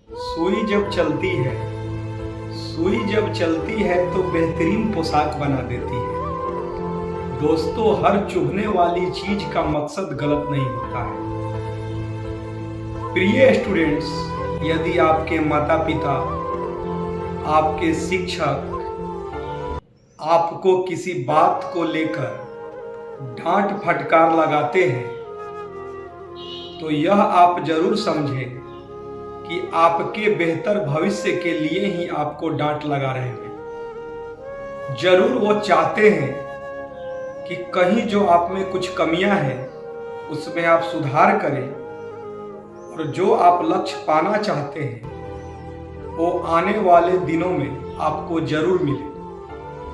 सुई जब चलती है तो बेहतरीन पोशाक बना देती है। दोस्तों, हर चुभने वाली चीज का मकसद गलत नहीं होता है। प्रिय स्टूडेंट्स, यदि आपके माता पिता, आपके शिक्षक आपको किसी बात को लेकर डांट फटकार लगाते हैं तो यह आप जरूर समझें कि आपके बेहतर भविष्य के लिए ही आपको डांट लगा रहे हैं। जरूर वो चाहते हैं कि कहीं जो आप में कुछ कमियां हैं उसमें आप सुधार करें और जो आप लक्ष्य पाना चाहते हैं वो आने वाले दिनों में आपको जरूर मिले।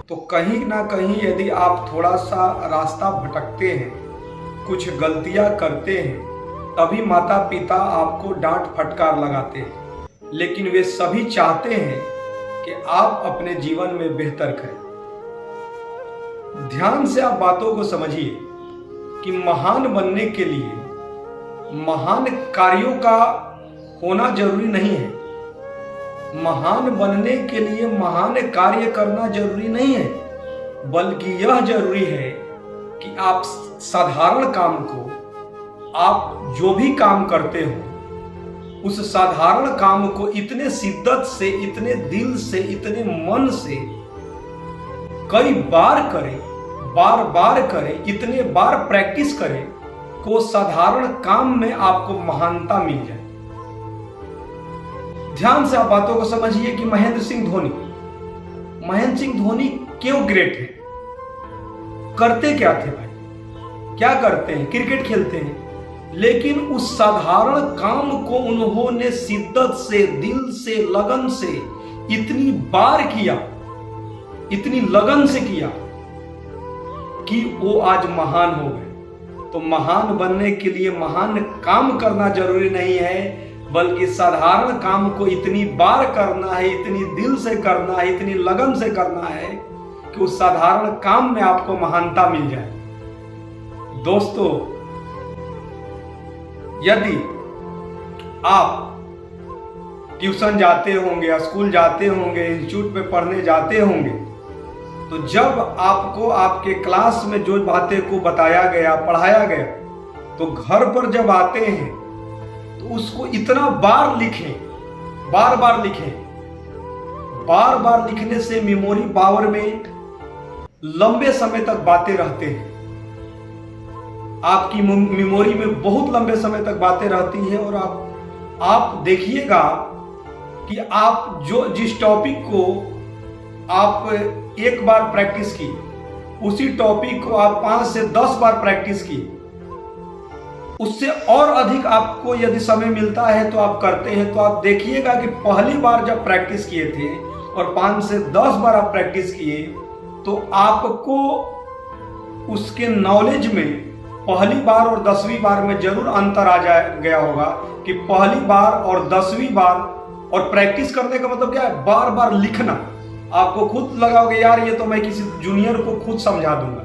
तो कहीं ना कहीं यदि आप थोड़ा सा रास्ता भटकते हैं, कुछ गलतियां करते हैं, तभी माता पिता आपको डांट फटकार लगाते हैं, लेकिन वे सभी चाहते हैं कि आप अपने जीवन में बेहतर करें। ध्यान से आप बातों को समझिए कि महान बनने के लिए महान कार्यों का होना जरूरी नहीं है। महान बनने के लिए महान कार्य करना जरूरी नहीं है, बल्कि यह जरूरी है कि आप साधारण काम को, आप जो भी काम करते हो उस साधारण काम को इतने शिद्दत से, इतने दिल से, इतने मन से कई बार करें, बार बार करें, इतने बार प्रैक्टिस करें कि साधारण काम में आपको महानता मिल जाए। ध्यान से आप बातों को समझिए कि महेंद्र सिंह धोनी क्यों ग्रेट है? करते क्या थे भाई? क्या करते हैं? क्रिकेट खेलते हैं, लेकिन उस साधारण काम को उन्होंने शिद्दत से, दिल से, लगन से इतनी बार किया, इतनी लगन से किया कि वो आज महान हो गए। तो महान बनने के लिए महान काम करना जरूरी नहीं है, बल्कि साधारण काम को इतनी बार करना है, इतनी दिल से करना है, इतनी लगन से करना है कि उस साधारण काम में आपको महानता मिल जाए। दोस्तों, यदि आप ट्यूशन जाते होंगे या स्कूल जाते होंगे, इंस्टीट्यूट में पढ़ने जाते होंगे, तो जब आपको आपके क्लास में जो बातें को बताया गया, पढ़ाया गया, तो घर पर जब आते हैं तो उसको इतना बार लिखें, बार बार लिखें। बार बार लिखने से मेमोरी पावर में लंबे समय तक बातें रहते हैं। आपकी मेमोरी में बहुत लंबे समय तक बातें रहती हैं और आप देखिएगा कि आप जिस टॉपिक को आप एक बार प्रैक्टिस की, उसी टॉपिक को आप 5 से 10 बार प्रैक्टिस की, उससे और अधिक आपको यदि समय मिलता है तो आप करते हैं, तो आप देखिएगा कि पहली बार जब प्रैक्टिस किए थे और 5 से 10 बार आप प्रैक्टिस किए तो आपको उसके नॉलेज में पहली बार और 10वीं बार में जरूर अंतर आ गया होगा कि पहली बार और 10वीं बार। और प्रैक्टिस करने का मतलब क्या है? बार बार लिखना। आपको खुद लगा होगा यार ये तो मैं किसी जूनियर को खुद समझा दूंगा।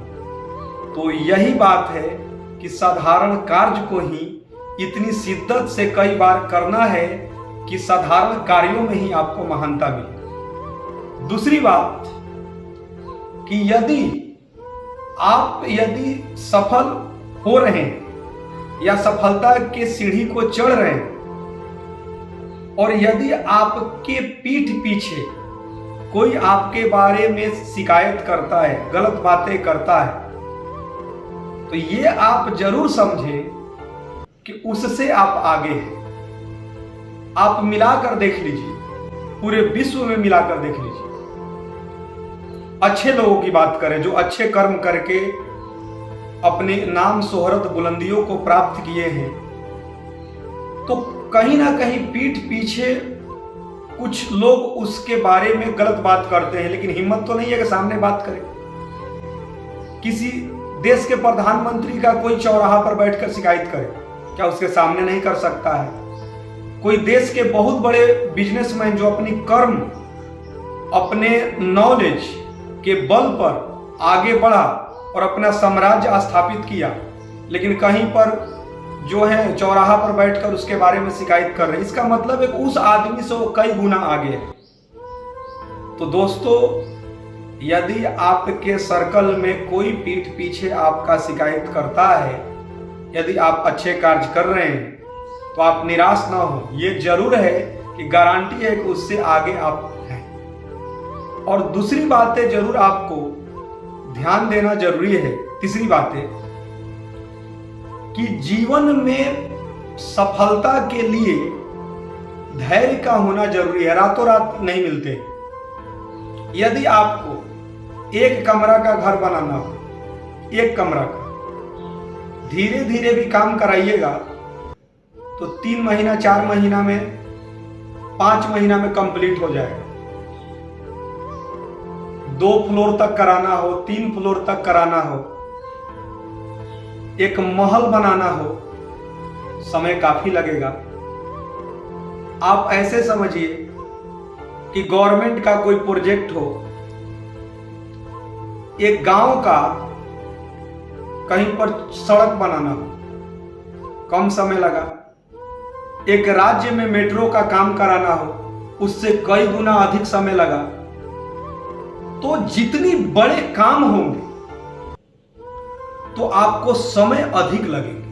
तो यही बात है कि साधारण कार्य को ही इतनी शिद्दत से कई बार करना है कि साधारण कार्यों में ही आपको महानता मिले। दूसरी बात कि यदि सफल हो रहे हैं या सफलता के सीढ़ी को चढ़ रहे हैं और यदि आपके पीठ पीछे कोई आपके बारे में शिकायत करता है, गलत बातें करता है, तो ये आप जरूर समझें कि उससे आप आगे हैं। आप मिलाकर देख लीजिए, पूरे विश्व में मिलाकर देख लीजिए। अच्छे लोगों की बात करें जो अच्छे कर्म करके अपने नाम शोहरत बुलंदियों को प्राप्त किए हैं, तो कहीं ना कहीं पीठ पीछे कुछ लोग उसके बारे में गलत बात करते हैं, लेकिन हिम्मत तो नहीं है कि सामने बात करें। किसी देश के प्रधानमंत्री का कोई चौराहा पर बैठकर शिकायत करे, क्या उसके सामने नहीं कर सकता है? कोई देश के बहुत बड़े बिजनेसमैन जो अपनी कर्म, अपने नॉलेज के बल पर आगे बढ़ा और अपना साम्राज्य स्थापित किया, लेकिन कहीं पर जो है चौराहा पर बैठकर उसके बारे में शिकायत कर रहे हैं, इसका मतलब है उस आदमी से वो कई गुना आगे है। तो दोस्तों, यदि आपके सर्कल में कोई पीठ पीछे आपका शिकायत करता है, यदि आप अच्छे कार्य कर रहे हैं, तो आप निराश ना हो। ये जरूर है कि गारंटी है कि उससे आगे आप हैं। और दूसरी बातें जरूर आपको ध्यान देना जरूरी है। तीसरी बात है कि जीवन में सफलता के लिए धैर्य का होना जरूरी है। रातों रात नहीं मिलते। यदि आपको एक कमरा का घर बनाना हो, एक कमरा का, धीरे धीरे भी काम कराइएगा तो 3 महीना, 4 महीना में, 5 महीना में कंप्लीट हो जाएगा। 2 फ्लोर तक कराना हो, 3 फ्लोर तक कराना हो, एक महल बनाना हो, समय काफी लगेगा। आप ऐसे समझिए कि गवर्नमेंट का कोई प्रोजेक्ट हो, एक गांव का कहीं पर सड़क बनाना हो, कम समय लगा। एक राज्य में मेट्रो का काम कराना हो, उससे कई गुना अधिक समय लगा। तो जितनी बड़े काम होंगे तो आपको समय अधिक लगेंगे।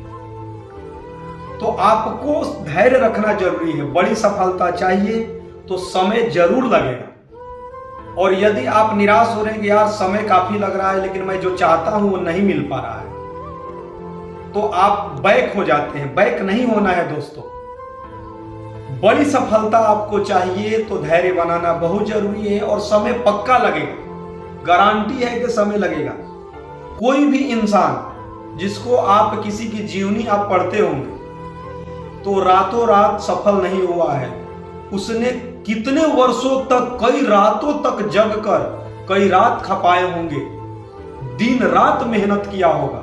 तो आपको धैर्य रखना जरूरी है। बड़ी सफलता चाहिए तो समय जरूर लगेगा। और यदि आप निराश हो रहे हैं कि यार समय काफी लग रहा है लेकिन मैं जो चाहता हूं वो नहीं मिल पा रहा है, तो आप बैक हो जाते हैं। बैक नहीं होना है दोस्तों। बड़ी सफलता आपको चाहिए तो धैर्य बनाना बहुत जरूरी है और समय पक्का लगेगा। गारंटी है कि समय लगेगा। कोई भी इंसान जिसको आप किसी की जीवनी आप पढ़ते होंगे तो रातों रात सफल नहीं हुआ है। उसने कितने वर्षों तक, कई रातों तक जगकर कई रात खपाए होंगे, दिन रात मेहनत किया होगा।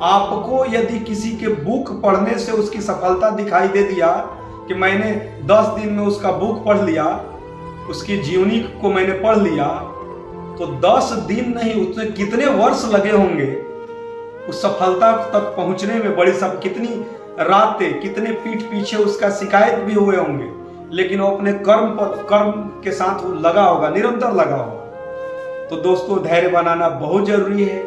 आपको यदि किसी के बुक पढ़ने से उसकी सफलता दिखाई दे दिया कि मैंने 10 दिन में उसका बुक पढ़ लिया, उसकी जीवनी को मैंने पढ़ लिया, तो 10 दिन नहीं, उसने कितने वर्ष लगे होंगे उस सफलता तक पहुंचने में। बड़ी सब कितनी रातें, कितने पीठ पीछे उसका शिकायत भी हुए होंगे, लेकिन वो अपने कर्म के साथ वो लगा होगा, निरंतर लगा होगा। तो दोस्तों, धैर्य बनाना बहुत जरूरी है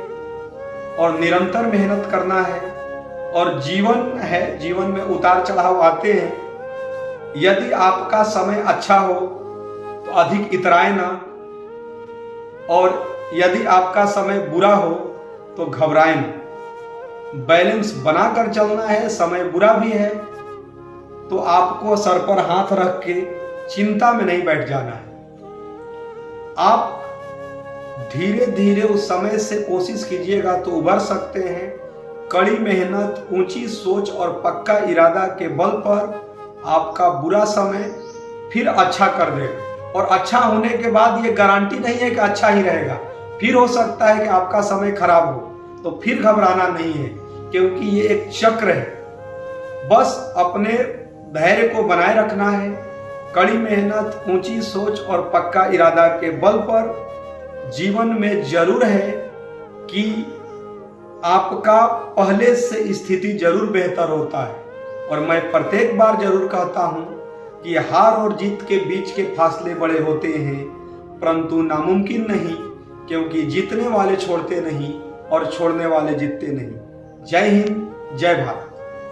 और निरंतर मेहनत करना है। और जीवन है, जीवन में उतार चढ़ाव आते हैं। यदि आपका समय अच्छा हो तो अधिक इतराए ना, और यदि आपका समय बुरा हो तो घबराए ना। बैलेंस बनाकर चलना है। समय बुरा भी है तो आपको सर पर हाथ रख के चिंता में नहीं बैठ जाना है। आप धीरे धीरे उस समय से कोशिश कीजिएगा तो उभर सकते हैं। कड़ी मेहनत, ऊंची सोच और पक्का इरादा के बल पर आपका बुरा समय फिर अच्छा कर देगा। और अच्छा होने के बाद ये गारंटी नहीं है कि अच्छा ही रहेगा। फिर हो सकता है कि आपका समय खराब हो, तो फिर घबराना नहीं है, क्योंकि ये एक चक्र है। बस अपने धैर्य को बनाए रखना है। कड़ी मेहनत, ऊंची सोच और पक्का इरादा के बल पर जीवन में जरूर है कि आपका पहले से स्थिति जरूर बेहतर होता है। और मैं प्रत्येक बार जरूर कहता हूं कि हार और जीत के बीच के फासले बड़े होते हैं, परंतु नामुमकिन नहीं, क्योंकि जीतने वाले छोड़ते नहीं और छोड़ने वाले जीतते नहीं। जय हिंद, जय भारत।